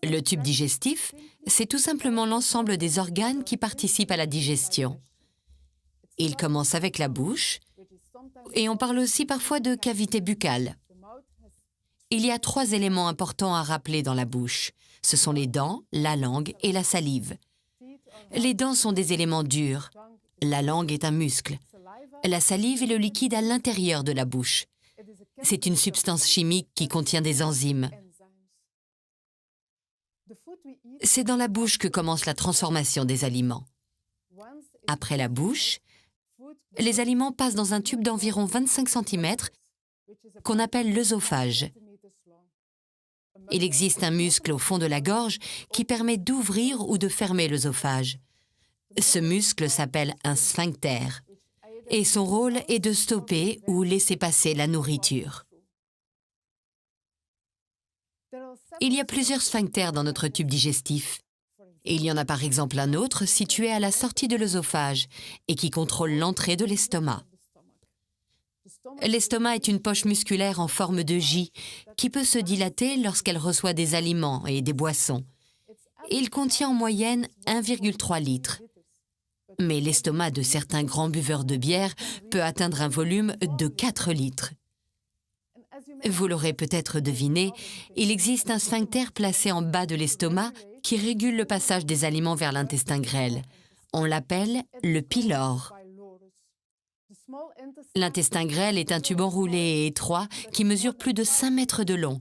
Le tube digestif, c'est tout simplement l'ensemble des organes qui participent à la digestion. Il commence avec la bouche, et on parle aussi parfois de cavité buccale. Il y a 3 éléments importants à rappeler dans la bouche. Ce sont les dents, la langue et la salive. Les dents sont des éléments durs. La langue est un muscle. La salive est le liquide à l'intérieur de la bouche. C'est une substance chimique qui contient des enzymes. C'est dans la bouche que commence la transformation des aliments. Après la bouche, les aliments passent dans un tube d'environ 25 cm qu'on appelle l'œsophage. Il existe un muscle au fond de la gorge qui permet d'ouvrir ou de fermer l'œsophage. Ce muscle s'appelle un sphincter et son rôle est de stopper ou laisser passer la nourriture. Il y a plusieurs sphincters dans notre tube digestif. Il y en a par exemple un autre situé à la sortie de l'œsophage et qui contrôle l'entrée de l'estomac. L'estomac est une poche musculaire en forme de J qui peut se dilater lorsqu'elle reçoit des aliments et des boissons. Il contient en moyenne 1,3 litre. Mais l'estomac de certains grands buveurs de bière peut atteindre un volume de 4 litres. Vous l'aurez peut-être deviné, il existe un sphincter placé en bas de l'estomac qui régule le passage des aliments vers l'intestin grêle. On l'appelle le pylore. L'intestin grêle est un tube enroulé et étroit qui mesure plus de 5 mètres de long.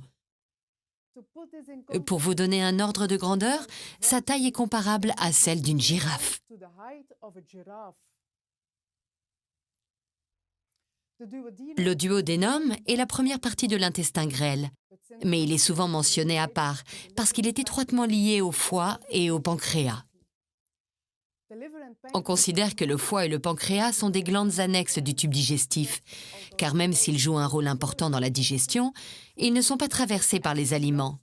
Pour vous donner un ordre de grandeur, sa taille est comparable à celle d'une girafe. Le duodénum est la première partie de l'intestin grêle, mais il est souvent mentionné à part parce qu'il est étroitement lié au foie et au pancréas. On considère que le foie et le pancréas sont des glandes annexes du tube digestif, car même s'ils jouent un rôle important dans la digestion, ils ne sont pas traversés par les aliments.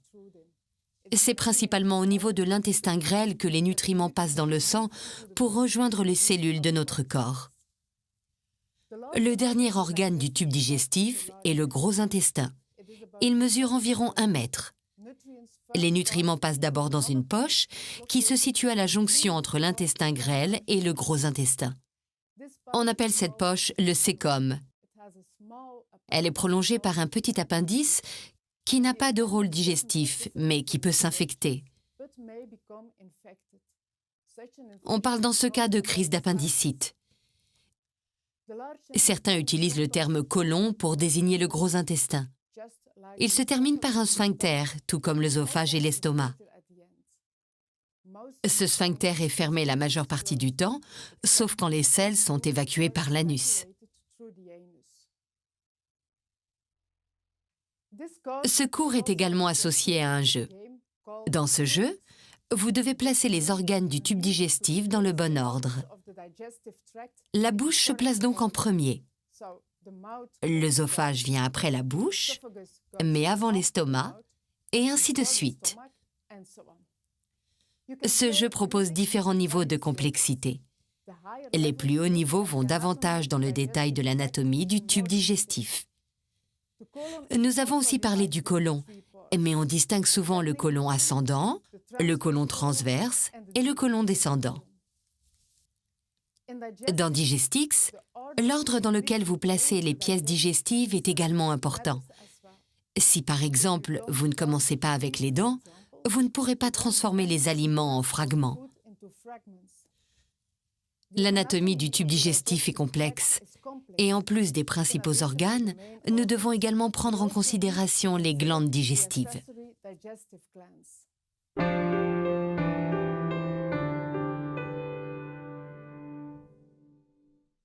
C'est principalement au niveau de l'intestin grêle que les nutriments passent dans le sang pour rejoindre les cellules de notre corps. Le dernier organe du tube digestif est le gros intestin. Il mesure environ 1 mètre. Les nutriments passent d'abord dans une poche qui se situe à la jonction entre l'intestin grêle et le gros intestin. On appelle cette poche le cæcum. Elle est prolongée par un petit appendice qui n'a pas de rôle digestif, mais qui peut s'infecter. On parle dans ce cas de crise d'appendicite. Certains utilisent le terme côlon pour désigner le gros intestin. Il se termine par un sphincter, tout comme l'œsophage et l'estomac. Ce sphincter est fermé la majeure partie du temps, sauf quand les selles sont évacuées par l'anus. Ce cours est également associé à un jeu. Dans ce jeu, vous devez placer les organes du tube digestif dans le bon ordre. La bouche se place donc en premier. L'œsophage vient après la bouche, mais avant l'estomac, et ainsi de suite. Ce jeu propose différents niveaux de complexité. Les plus hauts niveaux vont davantage dans le détail de l'anatomie du tube digestif. Nous avons aussi parlé du côlon, mais on distingue souvent le côlon ascendant, le côlon transverse et le côlon descendant. Dans Digestix, l'ordre dans lequel vous placez les pièces digestives est également important. Si par exemple, vous ne commencez pas avec les dents, vous ne pourrez pas transformer les aliments en fragments. L'anatomie du tube digestif est complexe. Et en plus des principaux organes, nous devons également prendre en considération les glandes digestives.